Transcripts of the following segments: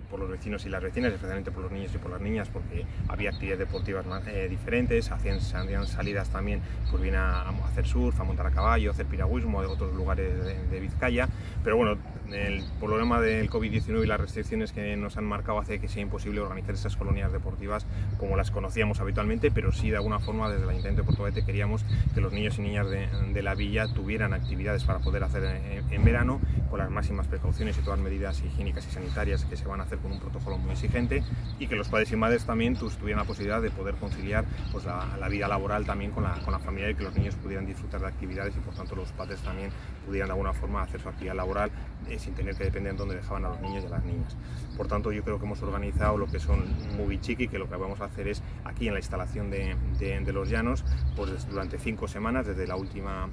por los vecinos y las vecinas, especialmente por los niños y por las niñas, porque había actividades deportivas diferentes, hacían salidas también pues bien a hacer surf, a montar a caballo, a hacer piragüismo de otros lugares de Vizcaya, pero bueno, el problema del COVID-19 y las restricciones que nos han marcado hace que sea imposible organizar esas colonias deportivas como las conocíamos habitualmente, pero sí de alguna forma desde el Ayuntamiento de Portugalete queríamos que los niños y niñas de la villa tuvieran actividades para poder hacer en verano, con las máximas precauciones y todas las medidas higiénicas y sanitarias que se van a hacer con un protocolo muy exigente, y que los padres y madres también tuvieran la posibilidad de poder conciliar pues, la vida laboral también con la familia, y que los niños pudieran disfrutar de actividades y por tanto los padres también pudieran de alguna forma hacer su actividad laboral sin tener que depender de dónde dejaban a los niños y a las niñas. Por tanto, yo creo que hemos organizado lo que son Movie Chiqui, que lo que vamos a hacer es aquí en la instalación de Los Llanos, pues durante 5 semanas, desde la última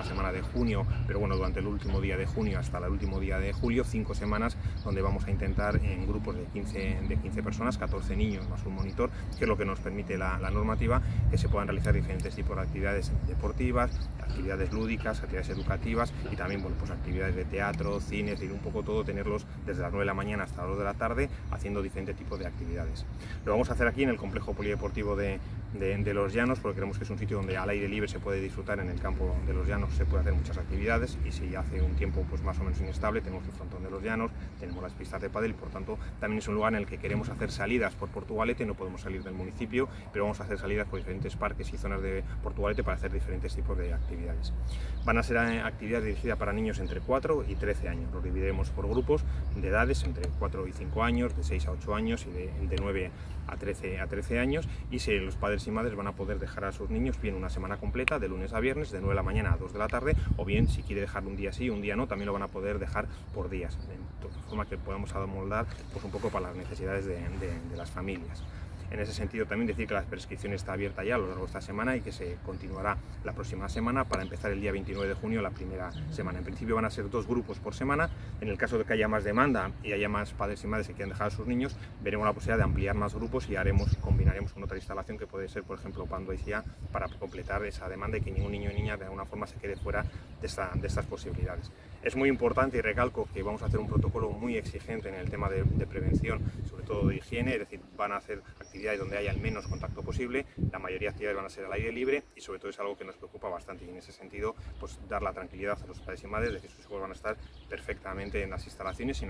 semana de junio, pero bueno, durante el último día de junio hasta el último día de julio, 5 semanas donde vamos a intentar en grupos de 15 personas, 14 niños más un monitor, que es lo que nos permite la normativa, que se puedan realizar diferentes tipos de actividades deportivas, actividades lúdicas, actividades educativas y también bueno, pues actividades de teatro, cine, es decir, un poco todo, tenerlos desde las 9 de la mañana hasta las 2 de la tarde haciendo diferentes tipos de actividades. Lo vamos a hacer aquí en el complejo polideportivo de Los Llanos, porque creemos que es un sitio donde al aire libre se puede disfrutar. En el campo de Los Llanos se puede hacer muchas actividades, y si hace un tiempo pues más o menos inestable, tenemos el frontón de Los Llanos, tenemos las pistas de pádel, y por tanto también es un lugar en el que queremos hacer salidas por Portugalete. No podemos salir del municipio, pero vamos a hacer salidas por diferentes parques y zonas de Portugalete para hacer diferentes tipos de actividades. Van a ser actividades dirigidas para niños entre 4 y 13 años, los dividiremos por grupos de edades entre 4 y 5 años, de 6 a 8 años y de 9 a 13 años, y si los padres y madres van a poder dejar a sus niños bien una semana completa, de lunes a viernes, de 9 de la mañana a 2 de la tarde, o bien si quiere dejar un día sí, un día no, también lo van a poder dejar por días, de forma que podamos amoldar pues un poco para las necesidades de las familias. En ese sentido también decir que la prescripción está abierta ya a lo largo de esta semana y que se continuará la próxima semana para empezar el día 29 de junio la primera semana. En principio van a ser 2 grupos por semana. En el caso de que haya más demanda y haya más padres y madres que quieran dejar a sus niños, veremos la posibilidad de ampliar más grupos y combinaremos con otra instalación que puede ser, por ejemplo, Pando Isia, para completar esa demanda y que ningún niño o niña de alguna forma se quede fuera de estas posibilidades. Es muy importante, y recalco, que vamos a hacer un protocolo muy exigente en el tema de prevención, sobre todo de higiene, es decir, van a hacer actividades donde haya el menos contacto posible, la mayoría de actividades van a ser al aire libre, y sobre todo es algo que nos preocupa bastante, y en ese sentido pues dar la tranquilidad a los padres y madres de que sus hijos van a estar perfectamente en las instalaciones y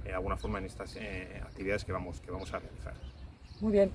de alguna forma en estas actividades que vamos a realizar. Muy bien.